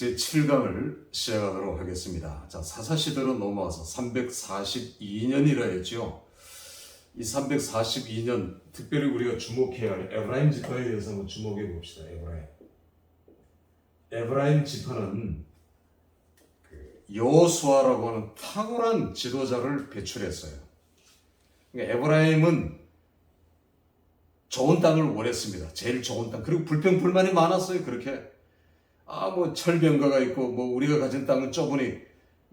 제7강을 시작하도록 하겠습니다. 자, 사사시대로 넘어와서 342년이라 했죠. 이 342년, 특별히 우리가 주목해야 할 에브라임 지파에 대해서 한번 주목해 봅시다. 에브라임 지파는 여호수아라고 하는 탁월한 지도자를 배출했어요. 그러니까 에브라임은 좋은 땅을 원했습니다. 제일 좋은 땅. 그리고 불평불만이 많았어요. 그렇게. 뭐 철병가가 있고 우리가 가진 땅은 좁으니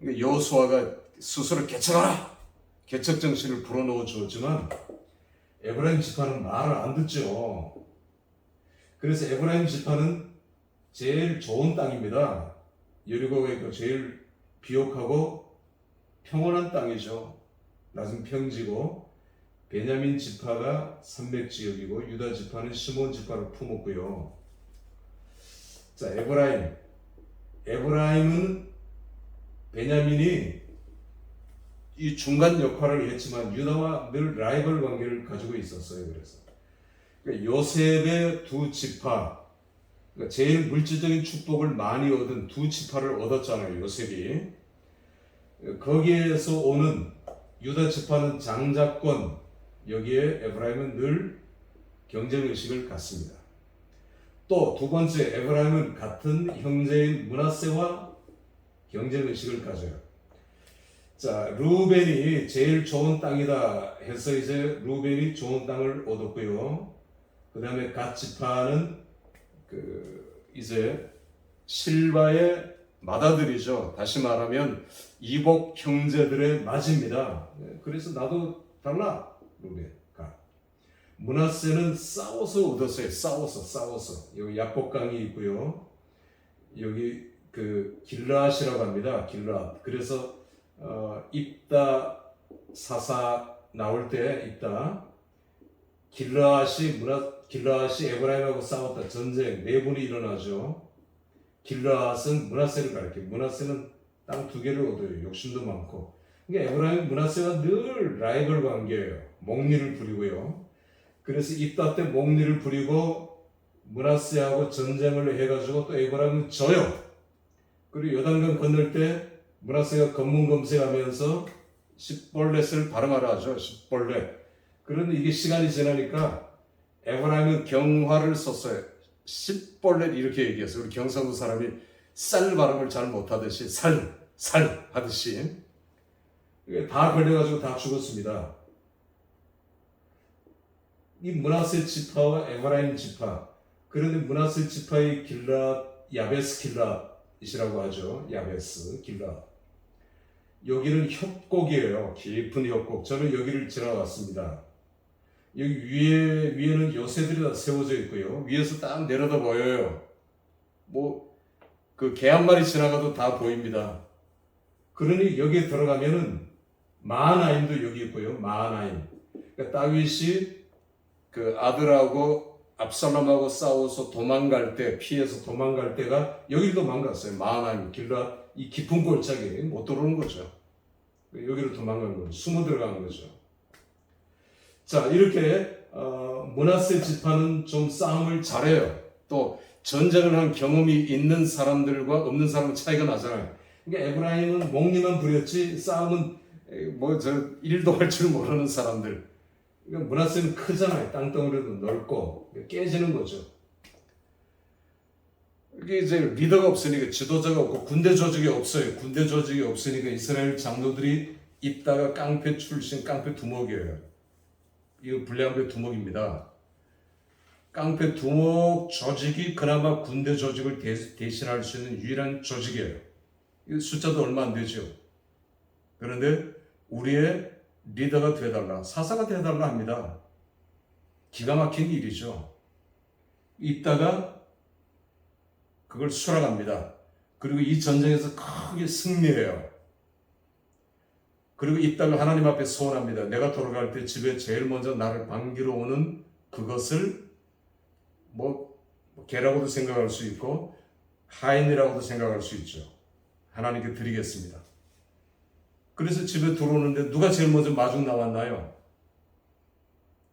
여호수아가 스스로 개척하라. 개척 정신을 불어넣어 주었지만 에브라임 지파는 말을 안 듣죠. 그래서 에브라임 지파는 제일 좋은 땅입니다. 여리고가 있고 제일 비옥하고 평온한 땅이죠. 낮은 평지고 베냐민 지파가 산맥 지역이고 유다 지파는 시몬 지파를 품었고요. 자, 에브라임은 베냐민이 이 중간 역할을 했지만 유다와 늘 라이벌 관계를 가지고 있었어요. 그래서 그러니까 요셉의 두 지파, 그러니까 제일 물질적인 축복을 많이 얻은 두 지파를 얻었잖아요. 요셉이. 거기에서 오는 유다 지파는 장자권, 여기에 에브라임은 늘 경쟁의식을 갖습니다. 또 두 번째, 에브라임은 같은 형제인 므낫세와 경쟁의식을 가져요. 자, 루벤이 제일 좋은 땅이다 해서 이제 루벤이 좋은 땅을 얻었고요. 그 다음에 갓 지파는 이제 실바의 맏아들이죠. 다시 말하면 이복 형제들의 맏입니다. 그래서 나도 달라. 루벤, 갓. 므낫세는 싸워서 얻었어요. 싸워서. 여기 야복강이 있고요. 여기 길라앗이라고 합니다. 길라앗. 그래서 입다 사사 나올 때 입다 길라앗이 에브라임하고 싸웠다. 전쟁 네 분이 일어나죠. 길라앗은 므낫세를 가리켜요. 므낫세는 땅 두 개를 얻어요. 욕심도 많고. 그러니까 에브라임 므낫세와 늘 라이벌 관계예요. 목리를 부리고요. 그래서 입다 때 목리를 부리고 므낫세하고 전쟁을 해가지고 또 에브라임은 져요. 그리고 요단강 건널 때 므낫세가 검문검색하면서 십볼렛을 발음하라 하죠. 십볼렛. 그런데 이게 시간이 지나니까 에브라임은 경화를 썼어요. 십볼렛 이렇게 얘기해서 우리 경상도 사람이 쌀 발음을 잘 못하듯이 살 하듯이 다 걸려가지고 다 죽었습니다. 이 므낫세 지파와 에브라임 지파. 그런데 므낫세 지파의 야베스 길라앗이라고 하죠. 야베스 길라앗. 여기는 협곡이에요. 깊은 협곡. 저는 여기를 지나갔습니다. 여기 위에는 요새들이 다 세워져 있고요. 위에서 딱 내려다 보여요. 개 한 마리 지나가도 다 보입니다. 그러니 여기에 들어가면은 마하나임도 여기 있고요. 마하나임. 그러니까 다윗이 아들하고 압살롬하고 싸워서 피해서 도망갈 때가 여기로 도망갔어요. 마하나임, 길라 이 깊은 골짜기에 못 들어오는 거죠. 여기로 도망간 거죠. 숨어 들어간 거죠. 자, 이렇게 므낫세 지파는 좀 싸움을 잘해요. 또 전쟁을 한 경험이 있는 사람들과 없는 사람은 차이가 나잖아요. 그러니까 에브라임은 목리만 부렸지 싸움은 일도 할 줄 모르는 사람들. 그러니까 므낫세는 크잖아요. 땅덩어리도 넓고 깨지는 거죠. 이게 이제 리더가 없으니까 지도자가 없고 군대 조직이 없어요. 군대 조직이 없으니까 이스라엘 장로들이 입다가 깡패 출신 깡패 두목이에요. 이거 불량배 두목입니다. 깡패 두목 조직이 그나마 군대 조직을 대신할 수 있는 유일한 조직이에요. 숫자도 얼마 안 되죠. 그런데 우리의 리더가 되어달라, 사사가 되어달라 합니다. 기가 막힌 일이죠. 있다가 그걸 수락합니다. 그리고 이 전쟁에서 크게 승리해요. 그리고 있다가 하나님 앞에 소원합니다. 내가 돌아갈 때 집에 제일 먼저 나를 반기러 오는 그것을 개라고도 생각할 수 있고 하인이라고도 생각할 수 있죠. 하나님께 드리겠습니다. 그래서 집에 들어오는데 누가 제일 먼저 마중 나왔나요?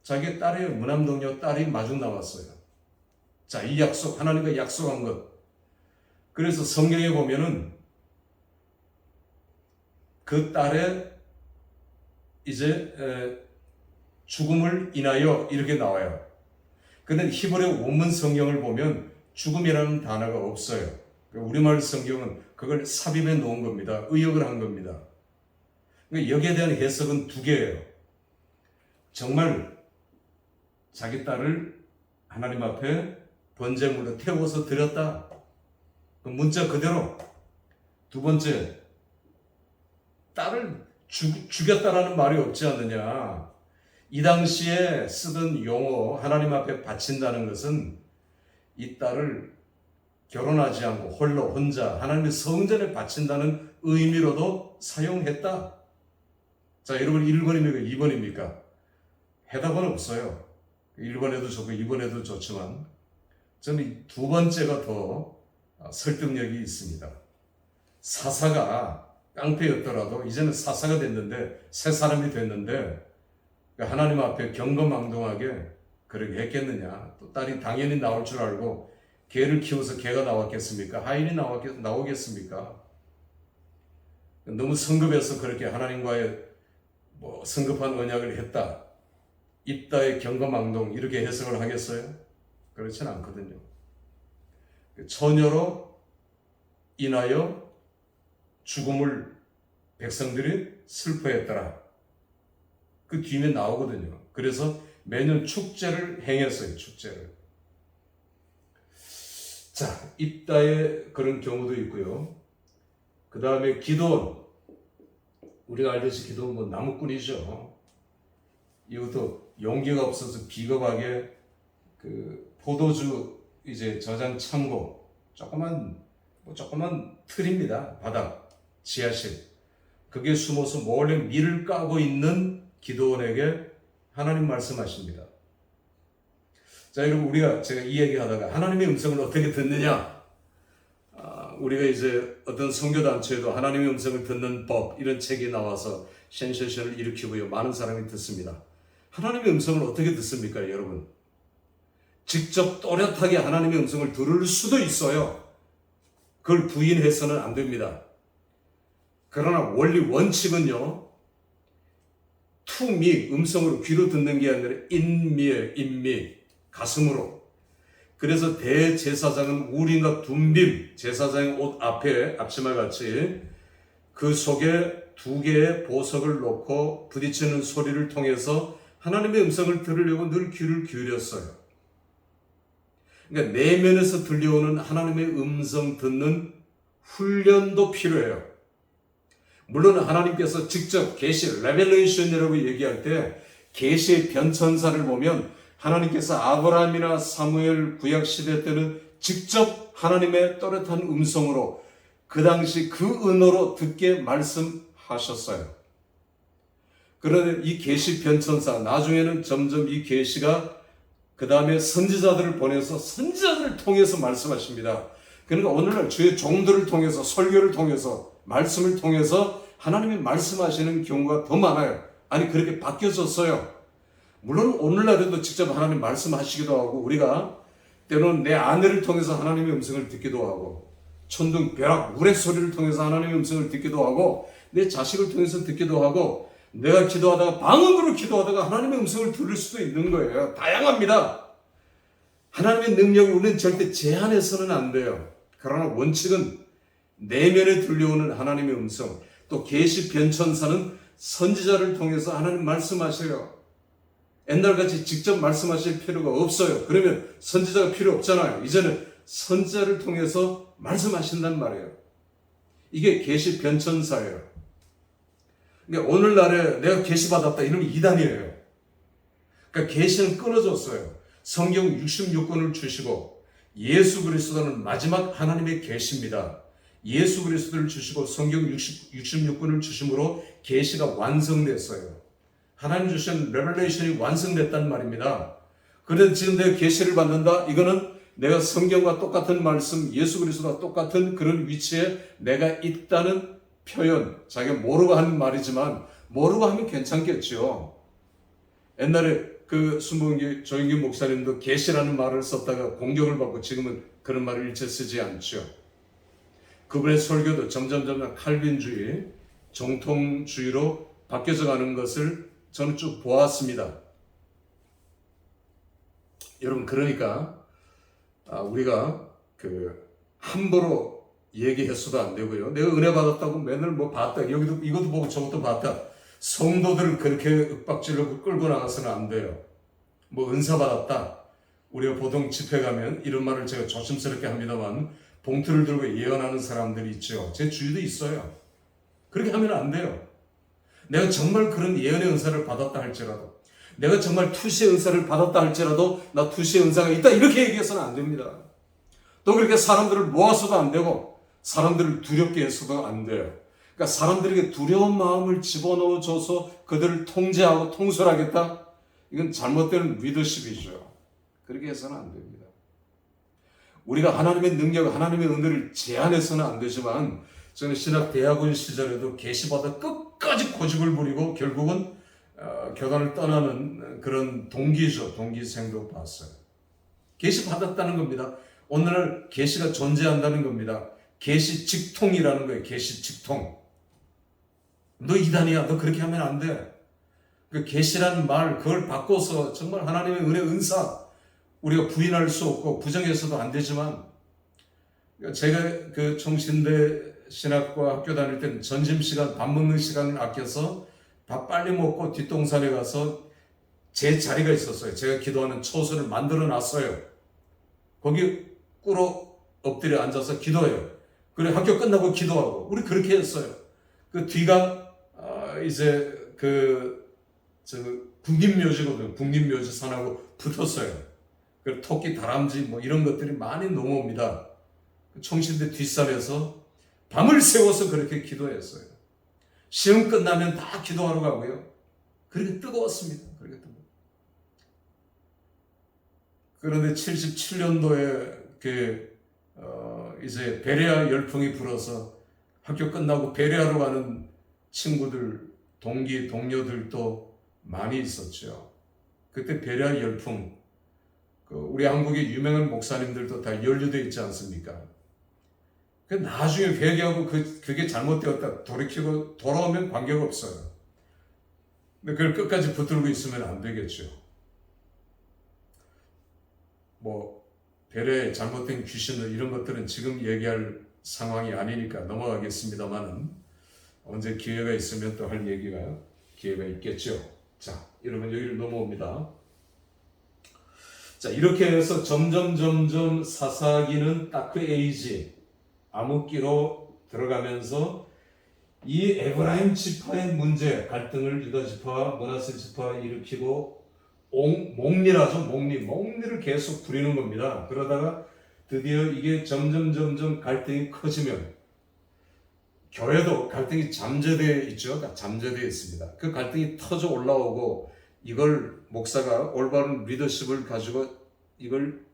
자기 딸이에요. 무남동녀 딸이 마중 나왔어요. 자, 이 약속, 하나님과 약속한 것. 그래서 성경에 보면은 그 딸의 이제 죽음을 인하여 이렇게 나와요. 근데 히브리 원문 성경을 보면 죽음이라는 단어가 없어요. 우리말 성경은 그걸 삽입해 놓은 겁니다. 의역을 한 겁니다. 여기에 대한 해석은 두 개예요. 정말 자기 딸을 하나님 앞에 번제물로 태워서 드렸다. 그 문자 그대로. 두 번째, 딸을 죽였다라는 말이 없지 않느냐. 이 당시에 쓰던 용어, 하나님 앞에 바친다는 것은 이 딸을 결혼하지 않고 홀로 혼자 하나님의 성전에 바친다는 의미로도 사용했다. 자, 여러분 1번입니까? 2번입니까? 해답은 없어요. 1번에도 좋고 2번에도 좋지만 저는 두 번째가 더 설득력이 있습니다. 사사가 깡패였더라도 이제는 사사가 됐는데, 새 사람이 됐는데 하나님 앞에 경거망동하게 그렇게 했겠느냐. 또 딸이 당연히 나올 줄 알고 개를 키워서 개가 나왔겠습니까? 하인이 나오겠습니까? 너무 성급해서 그렇게 하나님과의 성급한 언약을 했다. 입다의 경거망동 이렇게 해석을 하겠어요? 그렇진 않거든요. 처녀로 인하여 죽음을 백성들이 슬퍼했더라. 그 뒤에 나오거든요. 그래서 매년 축제를 행했어요. 축제를. 자, 입다의 그런 경우도 있고요. 그 다음에 기도원. 우리가 알듯이 기도원 나무꾼이죠. 이것도 용기가 없어서 비겁하게 그 포도주 이제 저장 창고 조그만 틀입니다. 바닥 지하실. 그게 숨어서 몰래 밀을 까고 있는 기도원에게 하나님 말씀하십니다. 자, 여러분 제가 이 얘기하다가 하나님의 음성을 어떻게 듣느냐? 우리가 이제 어떤 선교단체에도 하나님의 음성을 듣는 법 이런 책이 나와서 센세이션을 일으키고요. 많은 사람이 듣습니다. 하나님의 음성을 어떻게 듣습니까, 여러분? 직접 또렷하게 하나님의 음성을 들을 수도 있어요. 그걸 부인해서는 안 됩니다. 그러나 원칙은요, 투미, 음성으로 귀로 듣는 게 아니라 인미, 가슴으로. 그래서 대제사장은 우림과 둠빔, 제사장의 옷 앞에 앞치마같이 그 속에 두 개의 보석을 놓고 부딪히는 소리를 통해서 하나님의 음성을 들으려고 늘 귀를 기울였어요. 그러니까 내면에서 들려오는 하나님의 음성 듣는 훈련도 필요해요. 물론 하나님께서 직접 계시, 레벨레이션이라고 얘기할 때 계시의 변천사를 보면 하나님께서 아브라함이나 사무엘 구약시대 때는 직접 하나님의 또렷한 음성으로 그 당시 그 언어로 듣게 말씀하셨어요. 그런데 이 계시 변천사, 나중에는 점점 이 계시가 그 다음에 선지자들을 보내서 선지자들을 통해서 말씀하십니다. 그러니까 오늘날 주의 종들을 통해서, 설교를 통해서, 말씀을 통해서 하나님이 말씀하시는 경우가 더 많아요. 아니, 그렇게 바뀌어졌어요. 물론 오늘날에도 직접 하나님 말씀하시기도 하고, 우리가 때로는 내 아내를 통해서 하나님의 음성을 듣기도 하고, 천둥, 벼락, 우레 소리를 통해서 하나님의 음성을 듣기도 하고, 내 자식을 통해서 듣기도 하고, 내가 기도하다가 방언으로 기도하다가 하나님의 음성을 들을 수도 있는 거예요. 다양합니다. 하나님의 능력을 우리는 절대 제한해서는 안 돼요. 그러나 원칙은 내면에 들려오는 하나님의 음성, 또 계시 변천사는 선지자를 통해서 하나님 말씀하셔요. 옛날같이 직접 말씀하실 필요가 없어요. 그러면 선지자가 필요 없잖아요. 이제는 선지자를 통해서 말씀하신단 말이에요. 이게 계시 변천사예요. 그러니까 오늘날에 내가 계시 받았다 이러면 이단이에요. 그러니까 계시는 끊어졌어요. 성경 66권을 주시고 예수 그리스도는 마지막 하나님의 계시입니다. 예수 그리스도를 주시고 성경 66권을 주심으로 계시가 완성됐어요. 하나님 주신 레벨레이션이 완성됐단 말입니다. 그런데 지금 내가 계시를 받는다? 이거는 내가 성경과 똑같은 말씀, 예수 그리스도와 똑같은 그런 위치에 내가 있다는 표현, 자기가 모르고 하는 말이지만 모르고 하면 괜찮겠죠. 옛날에 그 순복기 조영기 목사님도 계시라는 말을 썼다가 공격을 받고 지금은 그런 말을 일체 쓰지 않죠. 그분의 설교도 점점 칼빈주의, 정통주의로 바뀌어져 가는 것을 저는 쭉 보았습니다. 여러분, 그러니까 우리가 함부로 얘기해서도 안 되고요. 내가 은혜 받았다고 맨날 뭐 봤다, 여기도 이것도 보고 저것도 봤다, 성도들을 그렇게 윽박질로 끌고 나가서는 안 돼요. 뭐 은사 받았다, 우리가 보통 집회 가면 이런 말을 제가 조심스럽게 합니다만 봉투를 들고 예언하는 사람들이 있죠. 제 주위도 있어요. 그렇게 하면 안 돼요. 내가 정말 그런 예언의 은사를 받았다 할지라도, 내가 정말 투시의 은사를 받았다 할지라도 나 투시의 은사가 있다 이렇게 얘기해서는 안 됩니다. 또 그렇게 사람들을 모아서도 안 되고 사람들을 두렵게 해서도 안 돼요. 그러니까 사람들에게 두려운 마음을 집어넣어줘서 그들을 통제하고 통솔하겠다? 이건 잘못된 리더십이죠. 그렇게 해서는 안 됩니다. 우리가 하나님의 능력, 하나님의 은혜를 제한해서는 안 되지만 저는 신학 대학원 시절에도 계시받아 끝까지 고집을 부리고 결국은 교단을 떠나는 그런 동기생도 봤어요. 계시 받았다는 겁니다. 오늘날 계시가 존재한다는 겁니다. 계시 직통이라는 거예요. 계시 직통. 너 이단이야. 너 그렇게 하면 안 돼. 그 계시라는 말, 그걸 바꿔서 정말 하나님의 은혜, 은사 우리가 부인할 수 없고 부정해서도 안 되지만, 제가 그 총신대 신학과 학교 다닐 때는 점심시간, 밥 먹는 시간을 아껴서 밥 빨리 먹고 뒷동산에 가서 제 자리가 있었어요. 제가 기도하는 초소를 만들어 놨어요. 거기 꿇어 엎드려 앉아서 기도해요. 그래 학교 끝나고 기도하고 우리 그렇게 했어요. 그 뒤가 이제 국립묘지거든요. 국립묘지 산하고 붙었어요. 그 토끼, 다람쥐 뭐 이런 것들이 많이 넘어옵니다. 총신대 뒷산에서 밤을 새워서 그렇게 기도했어요. 시험 끝나면 다 기도하러 가고요. 그렇게 뜨거웠습니다. 그렇게 뜨거워. 그런데 77년도에 이제 베레아 열풍이 불어서 학교 끝나고 베레아로 가는 친구들, 동료들도 많이 있었죠. 그때 베레아 열풍, 우리 한국의 유명한 목사님들도 다 연루되어 있지 않습니까? 나중에 회개하고 그게 잘못되었다 돌이키고 돌아오면 관계가 없어요. 근데 그걸 끝까지 붙들고 있으면 안 되겠죠. 베레의 잘못된 귀신을 이런 것들은 지금 얘기할 상황이 아니니까 넘어가겠습니다만은 언제 기회가 있으면 또 할 기회가 있겠죠. 자, 여러분 여기를 넘어옵니다. 자, 이렇게 해서 점점 사사기는 다크 에이지, 암흑기로 들어가면서 이 에브라임 지파의 문제, 갈등을 유다 지파와 므낫세 지파가 일으키고 몽리를 계속 부리는 겁니다. 그러다가 드디어 이게 점점 갈등이 커지면 교회도 갈등이 잠재되어 있죠. 잠재되어 있습니다. 그 갈등이 터져 올라오고 이걸 목사가 올바른 리더십을 가지고 이걸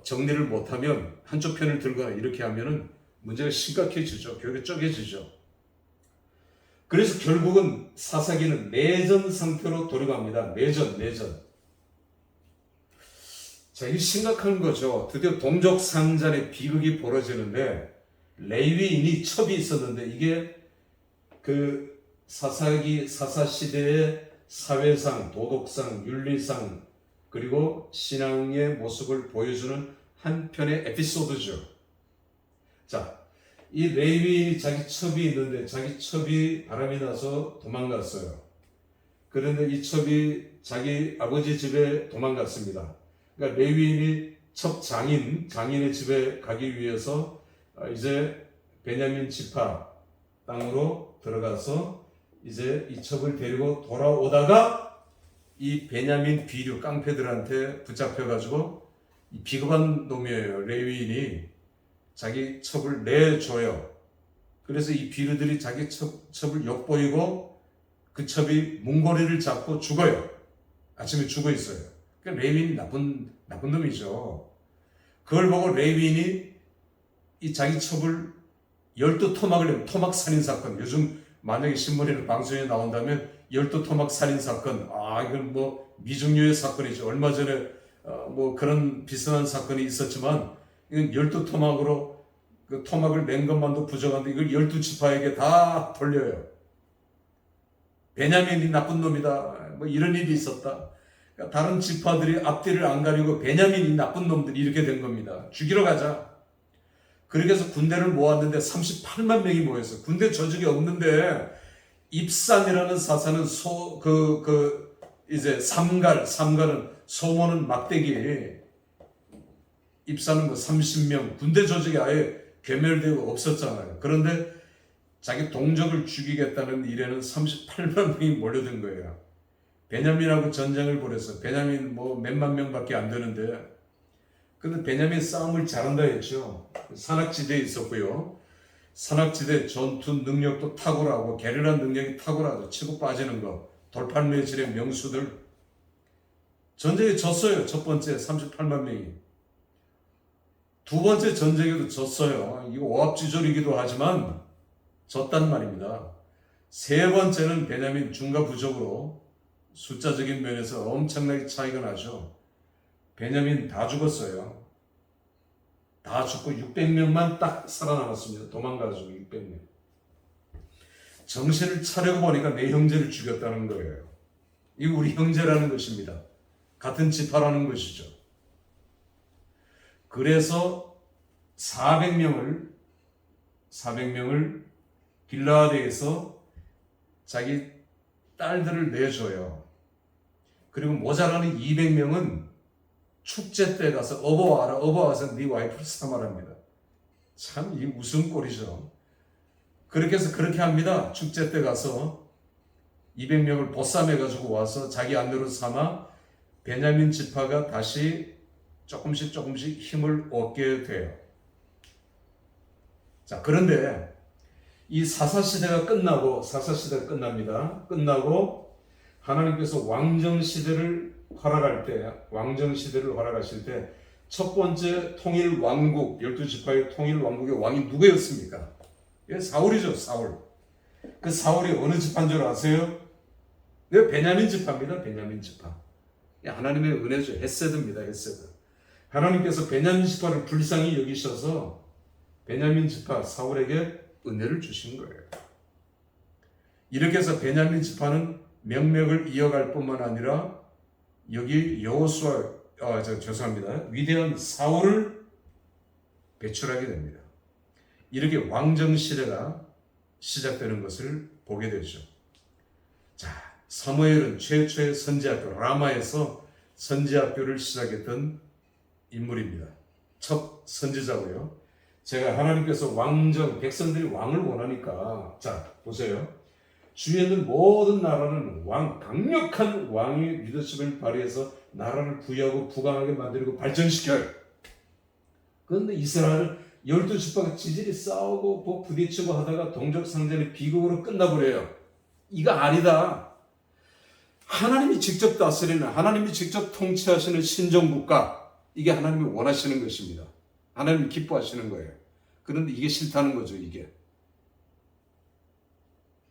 정리를 못하면 한쪽 편을 들거나 이렇게 하면은 문제가 심각해지죠. 교회가 쪼개지죠. 그래서 결국은 사사기는 내전 상태로 돌아갑니다. 내전. 자, 이게 심각한 거죠. 드디어 동족 상잔의 비극이 벌어지는데 레위인이 첩이 있었는데 이게 사사 시대의 사회상, 도덕상, 윤리상 그리고 신앙의 모습을 보여주는 한편의 에피소드죠. 자, 이 레위인이 자기 첩이 있는데 자기 첩이 바람이 나서 도망갔어요. 그런데 이 첩이 자기 아버지 집에 도망갔습니다. 그러니까 레위인이 첩 장인의 집에 가기 위해서 이제 베냐민 지파 땅으로 들어가서 이제 이 첩을 데리고 돌아오다가 이 베냐민 비류 깡패들한테 붙잡혀가지고 이 비겁한 놈이에요. 레위인이 자기 첩을 내줘요. 그래서 이 비류들이 자기 첩을 엿보이고 그 첩이 문고리를 잡고 죽어요. 아침에 죽어 있어요. 그러니까 레위인이 나쁜 놈이죠. 그걸 보고 레위인이 이 자기 첩을 12토막을 내면 토막 살인 사건, 요즘 만약에 신문이나 방송에 나온다면 12토막 살인 사건, 이건 미중유의 사건이죠. 얼마 전에 그런 비슷한 사건이 있었지만 이건 12토막으로 그 토막을 낸 것만도 부족한데 이걸 12지파에게 다 돌려요. 베냐민이 나쁜 놈이다. 뭐 이런 일이 있었다. 그러니까 다른 지파들이 앞뒤를 안 가리고 베냐민이 나쁜 놈들이 이렇게 된 겁니다. 죽이러 가자. 그렇게 해서 군대를 모았는데 38만 명이 모였어요. 군대 조직이 없는데 입산이라는 사사는 이제 삼갈은 소모는 막대기, 입사는 뭐 30명, 군대 조직이 아예 괴멸되고 없었잖아요. 그런데 자기 동족을 죽이겠다는 일에는 38만 명이 몰려든 거예요. 베냐민하고 전쟁을 벌였어. 베냐민 뭐 몇만 명밖에 안 되는데, 근데 베냐민 싸움을 잘한다 했죠. 산악지대에 있었고요. 산악지대 전투 능력도 탁월하고 게릴라 능력이 탁월하죠. 치고 빠지는 거, 돌팔매질의 명수들. 전쟁에 졌어요. 첫 번째 38만 명이. 두 번째 전쟁에도 졌어요. 이거 오합지졸이기도 하지만 졌단 말입니다. 세 번째는 베냐민 중과부족으로 숫자적인 면에서 엄청나게 차이가 나죠. 베냐민 다 죽었어요. 다 죽고 600명만 딱 살아남았습니다. 도망가지고 600명. 정신을 차리고 보니까 내 형제를 죽였다는 거예요. 이거 우리 형제라는 것입니다. 같은 지파라는 것이죠. 그래서 400명을 길라드에서 자기 딸들을 내줘요. 그리고 모자라는 200명은 축제 때 가서 업어와서 네 와이프를 삼아랍니다. 참 이 무슨 꼴이죠. 그렇게 해서 그렇게 합니다. 축제 때 가서 200명을 보쌈해가지고 와서 자기 아내로 삼아 베냐민 지파가 다시 조금씩 힘을 얻게 돼요. 자, 그런데 이 사사시대가 끝납니다. 끝나고 하나님께서 왕정시대를 허락하실 때 첫 번째 통일 왕국, 12지파의 통일 왕국의 왕이 누구였습니까? 예, 사울이죠, 사울. 그 사울이 어느 지파인 줄 아세요? 네, 베냐민 지파입니다, 베냐민 지파. 하나님의 은혜죠, 헤세드입니다, 헤세드. 하나님께서 베냐민 지파를 불쌍히 여기셔서 베냐민 지파 사울에게 은혜를 주신 거예요. 이렇게 해서 베냐민 지파는 명맥을 이어갈 뿐만 아니라 여기 위대한 사울을 배출하게 됩니다. 이렇게 왕정 시대가 시작되는 것을 보게 되죠. 자, 사무엘은 최초의 선지학교 라마에서 선지학교를 시작했던 인물입니다. 첫 선지자고요. 제가 하나님께서 백성들이 왕을 원하니까, 자, 보세요. 주위에 있는 모든 나라는 강력한 왕의 리더십을 발휘해서 나라를 부유하고 부강하게 만들고 발전시켜요. 그런데 이스라엘은 12지파가 지질이 싸우고 부딪히고 하다가 동족 상전의 비극으로 끝나버려요. 이거 아니다. 하나님이 직접 다스리는, 하나님이 직접 통치하시는 신정국가, 이게 하나님이 원하시는 것입니다. 하나님이 기뻐하시는 거예요. 그런데 이게 싫다는 거죠, 이게.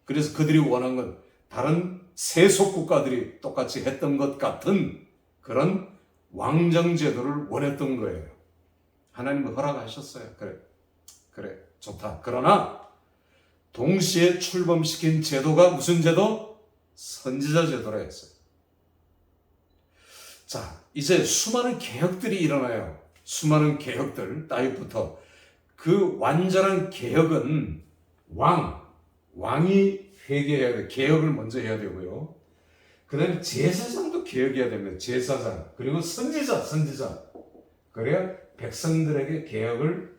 그래서 그들이 원한 건 다른 세속 국가들이 똑같이 했던 것 같은 그런 왕정제도를 원했던 거예요. 하나님은 허락하셨어요. 그래, 좋다. 그러나 동시에 출범시킨 제도가 무슨 제도? 선지자 제도라 했어요. 자, 이제 수많은 개혁들이 일어나요. 수많은 개혁들, 따위부터. 그 완전한 개혁은 왕이 회개해야 돼요. 개혁을 먼저 해야 되고요. 그 다음에 제사장도 개혁해야 됩니다. 제사장. 그리고 선지자. 그래야 백성들에게 개혁을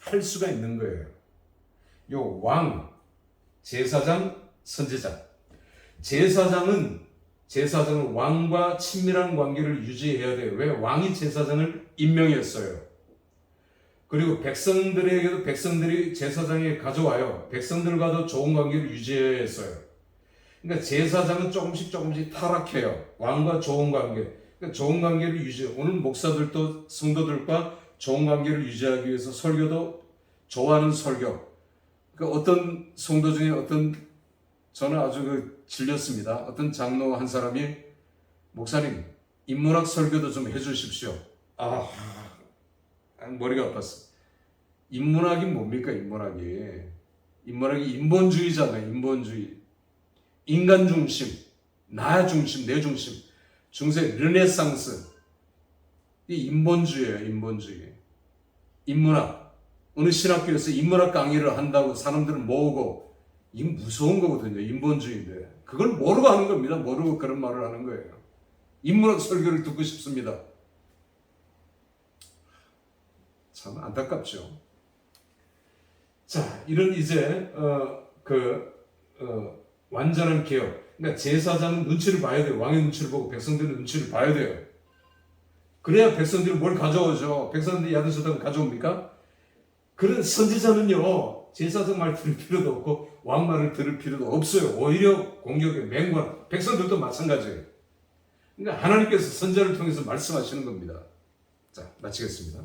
할 수가 있는 거예요. 요 제사장, 선지자. 제사장은 왕과 친밀한 관계를 유지해야 돼요. 왜? 왕이 제사장을 임명했어요. 그리고 백성들이 제사장에 가져와요. 백성들과도 좋은 관계를 유지해야 했어요. 그러니까 제사장은 조금씩 타락해요. 왕과 좋은 관계. 그러니까 좋은 관계를 오늘 목사들도 성도들과 좋은 관계를 유지하기 위해서 설교도 좋아하는 설교. 그러니까 어떤 성도 중에 저는 아주 질렸습니다. 어떤 장로 한 사람이, 목사님, 인문학 설교도 좀 해주십시오. 머리가 아팠어. 인문학이 뭡니까? 인문학이 인본주의잖아요. 인본주의. 인간 중심, 나 중심, 내 중심. 중세 르네상스. 이 인본주의예요. 인본주의. 인문학. 어느 신학교에서 인문학 강의를 한다고 사람들을 모으고 이 무서운 거거든요. 인본주의인데. 그걸 모르고 하는 겁니다. 모르고 그런 말을 하는 거예요. 인문학 설교를 듣고 싶습니다. 참 안타깝죠. 자, 이런 이제 완전한 개혁. 그러니까 제사장은 눈치를 봐야 돼요. 왕의 눈치를 보고 백성들의 눈치를 봐야 돼요. 그래야 백성들이 뭘 가져오죠. 백성들이 야드소득을 가져옵니까? 그런 선지자는요, 제사장 말 들을 필요도 없고 왕 말을 들을 필요도 없어요. 오히려 공격의 맹관. 백성들도 마찬가지예요. 그러니까 하나님께서 선지자를 통해서 말씀하시는 겁니다. 자, 마치겠습니다.